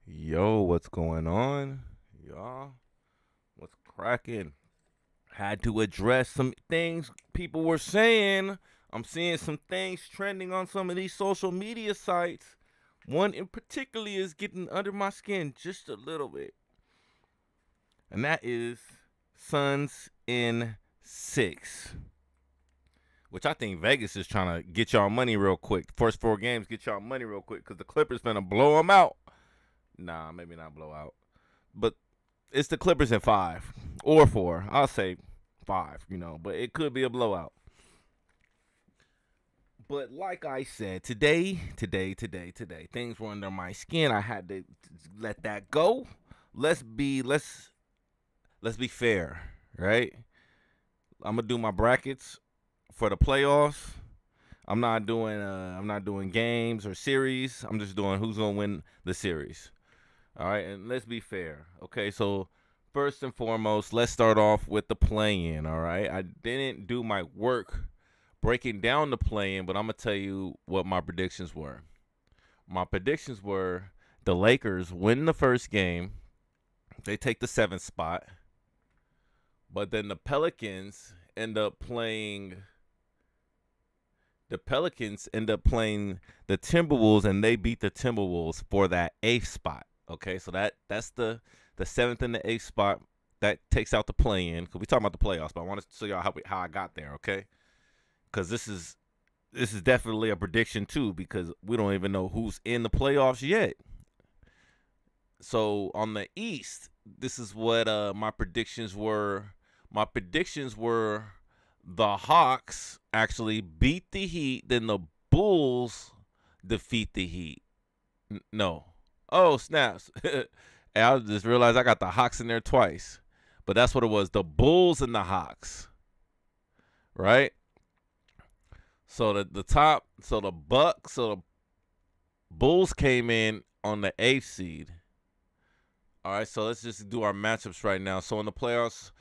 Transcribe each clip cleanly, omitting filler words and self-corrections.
Yo, what's going on? Y'all, what's cracking? Had to address some things people were saying. I'm seeing some things trending on some of these social media sites. One in particular is getting under my skin just a little bit, and that is Suns in 6. Which I think Vegas is trying to get y'all money real quick. First 4 games, get y'all money real quick because the Clippers finna blow them out. Nah, maybe not blow out. But it's the Clippers in 5 or 4. I'll say 5, but it could be a blowout. But like I said, today, things were under my skin. I had to let that go. Let's be fair, right? I'm gonna do my brackets for the playoffs. I'm not doing games or series. I'm just doing who's gonna win the series. All right, and let's be fair. Okay, so first and foremost, let's start off with the play-in. All right, I didn't do my work breaking down the play-in, but I'm gonna tell you what my predictions were. My predictions were the Lakers win the first game, they take the 7th spot, but then the Pelicans end up playing. The Pelicans end up playing the Timberwolves, and they beat the Timberwolves for that 8th spot. Okay, so that's the 7th and the 8th spot. That takes out the play-in because we talking about the playoffs, but I want to show y'all how I got there. Okay, because this is definitely a prediction too because we don't even know who's in the playoffs yet. So on the East, this is what my predictions were. My predictions were the Hawks actually beat the Heat, then the Bulls defeat the Heat. No. Oh, snaps. And I just realized I got the Hawks in there twice. But that's what it was. The Bulls and the Hawks. Right? So the Bulls came in on the 8th seed. All right, so let's just do our matchups right now. So in the playoffs,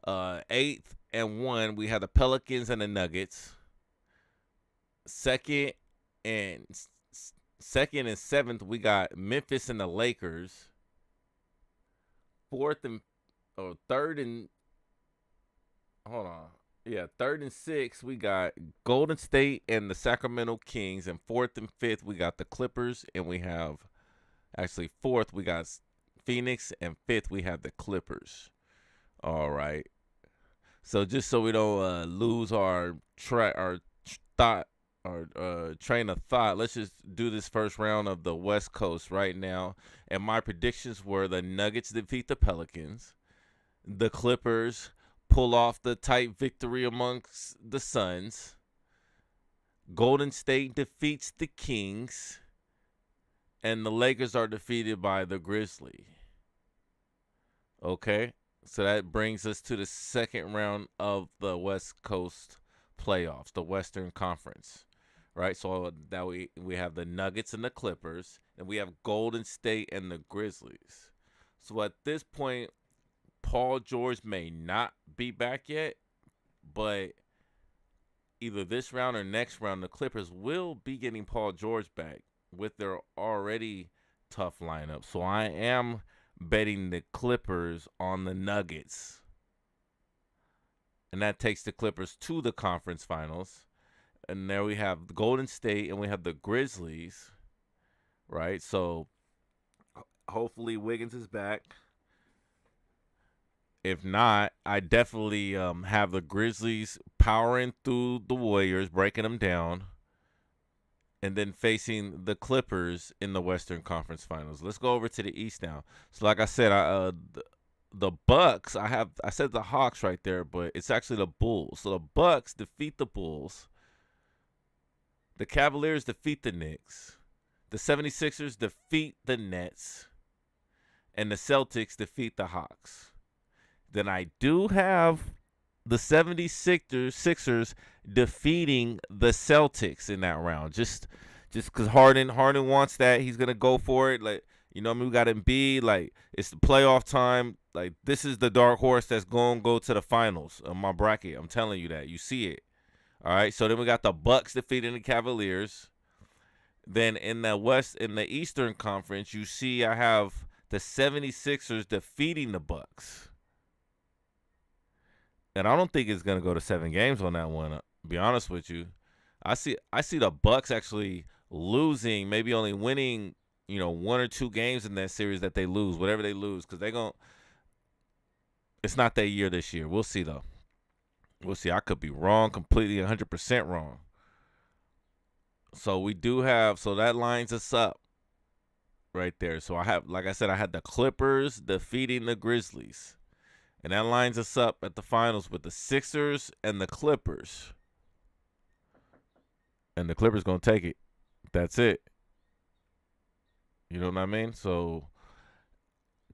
8th and 1, we had the Pelicans and the Nuggets. Second and 7th, we got Memphis and the Lakers. Third and hold on. Yeah, 3rd and 6th, we got Golden State and the Sacramento Kings. And 4th and 5th, we got the Clippers. And we have, actually, 4th, we got Phoenix. And 5th, we have the Clippers. All right. So just so we don't lose our train of thought, let's just do this first round of the West Coast right now. And my predictions were the Nuggets defeat the Pelicans. The Clippers pull off the tight victory amongst the Suns. Golden State defeats the Kings. And the Lakers are defeated by the Grizzlies. Okay, so that brings us to the second round of the West Coast playoffs, the Western Conference. Right, so that we have the Nuggets and the Clippers, and we have Golden State and the Grizzlies. So at this point, Paul George may not be back yet, but either this round or next round, the Clippers will be getting Paul George back with their already tough lineup. So I am betting the Clippers on the Nuggets. And that takes the Clippers to the conference finals. And there we have the Golden State and we have the Grizzlies. Right? So hopefully Wiggins is back. If not, I definitely have the Grizzlies powering through the Warriors, breaking them down, and then facing the Clippers in the Western Conference Finals. Let's go over to the East now. So, like I said, the Bucks. I said the Hawks right there, but it's actually the Bulls. So the Bucks defeat the Bulls. The Cavaliers defeat the Knicks. The 76ers defeat the Nets. And the Celtics defeat the Hawks. Then I do have the 76ers defeating the Celtics in that round. Just because Harden wants that, he's gonna go for it. Like, we got Embiid. Like, it's the playoff time. Like, this is the dark horse that's gonna go to the finals of my bracket. I'm telling you that. You see it. All right. So then we got the Bucks defeating the Cavaliers. Then in the Eastern Conference, you see I have the 76ers defeating the Bucks. And I don't think it's going to go to 7 games on that one, to be honest with you. I see the Bucks actually losing, maybe only winning, 1 or 2 games in that series that they lose, whatever they lose, cuz it's not their year this year. We'll see though. We'll see. I could be wrong, completely 100% wrong. So that lines us up right there. So like I said, I had the Clippers defeating the Grizzlies. And that lines us up at the finals with the Sixers and the Clippers. And the Clippers going to take it. That's it. You know what I mean? So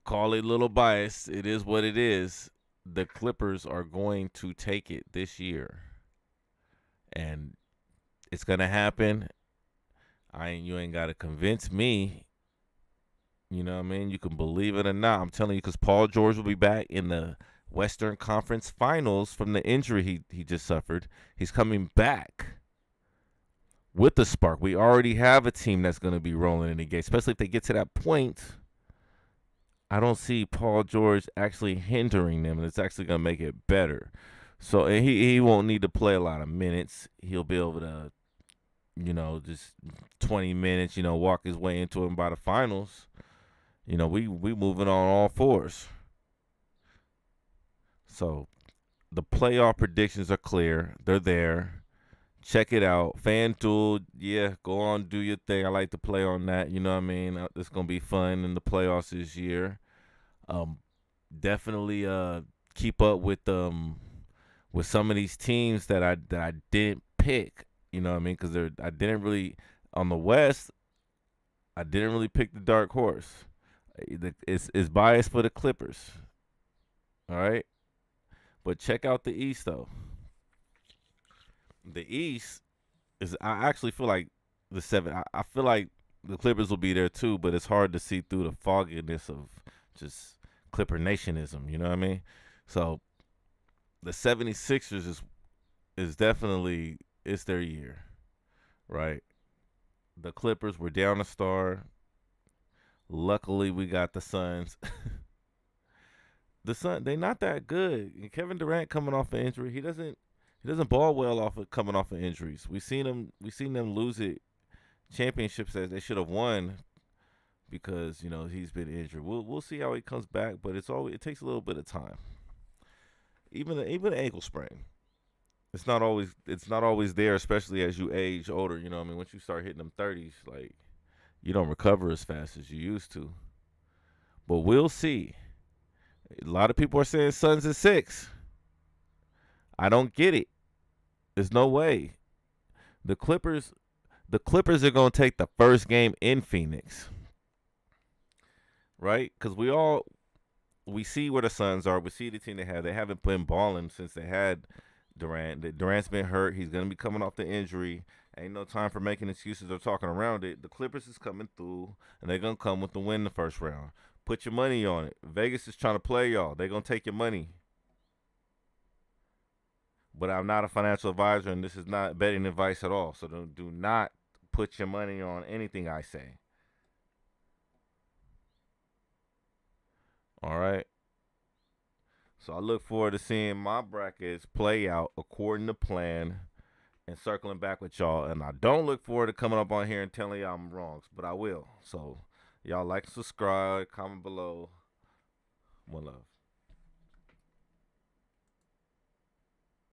call it a little biased. It is what it is. The Clippers are going to take it this year. And it's going to happen. You ain't got to convince me. You know what I mean? You can believe it or not. I'm telling you, because Paul George will be back in the Western Conference Finals from the injury he just suffered. He's coming back with the spark. We already have a team that's going to be rolling in the game, especially if they get to that point. I don't see Paul George actually hindering them, and it's actually going to make it better. So he won't need to play a lot of minutes. He'll be able to, just 20 minutes, walk his way into him by the finals. We moving on all fours. So the playoff predictions are clear. They're there. Check it out. FanDuel, yeah, go on, do your thing. I like to play on that. You know what I mean? It's going to be fun in the playoffs this year. Definitely keep up with some of these teams that I didn't pick. You know what I mean? Because I didn't really, on the West, I didn't really pick the dark horse. It's biased for the Clippers. All right? But check out the East, though. The East I actually feel like the 7. I feel like the Clippers will be there too, but it's hard to see through the fogginess of just Clipper Nationism. You know what I mean? So the 76ers is definitely, it's their year, right? The Clippers were down a star. Luckily, we got the Suns. The Suns, they're not that good. And Kevin Durant coming off an injury, he doesn't ball well coming off of injuries. We seen them lose it championships that they should have won because he's been injured. We'll see how he comes back, but it takes a little bit of time. Even an ankle sprain, it's not always there, especially as you age older. You know what I mean? Once you start hitting them 30s, like, you don't recover as fast as you used to. But we'll see. A lot of people are saying Suns is 6. I don't get it. There's no way. The Clippers are going to take the first game in Phoenix. Right? Because we see where the Suns are. We see the team they have. They haven't been balling since they had Durant. Durant's been hurt. He's going to be coming off the injury. Ain't no time for making excuses or talking around it. The Clippers is coming through, and they're going to come with the win the first round. Put your money on it. Vegas is trying to play y'all. They're going to take your money. But I'm not a financial advisor, and this is not betting advice at all. So do not put your money on anything I say. All right? So I look forward to seeing my brackets play out according to plan and circling back with y'all. And I don't look forward to coming up on here and telling y'all I'm wrong, but I will. So y'all like, subscribe, comment below. One love.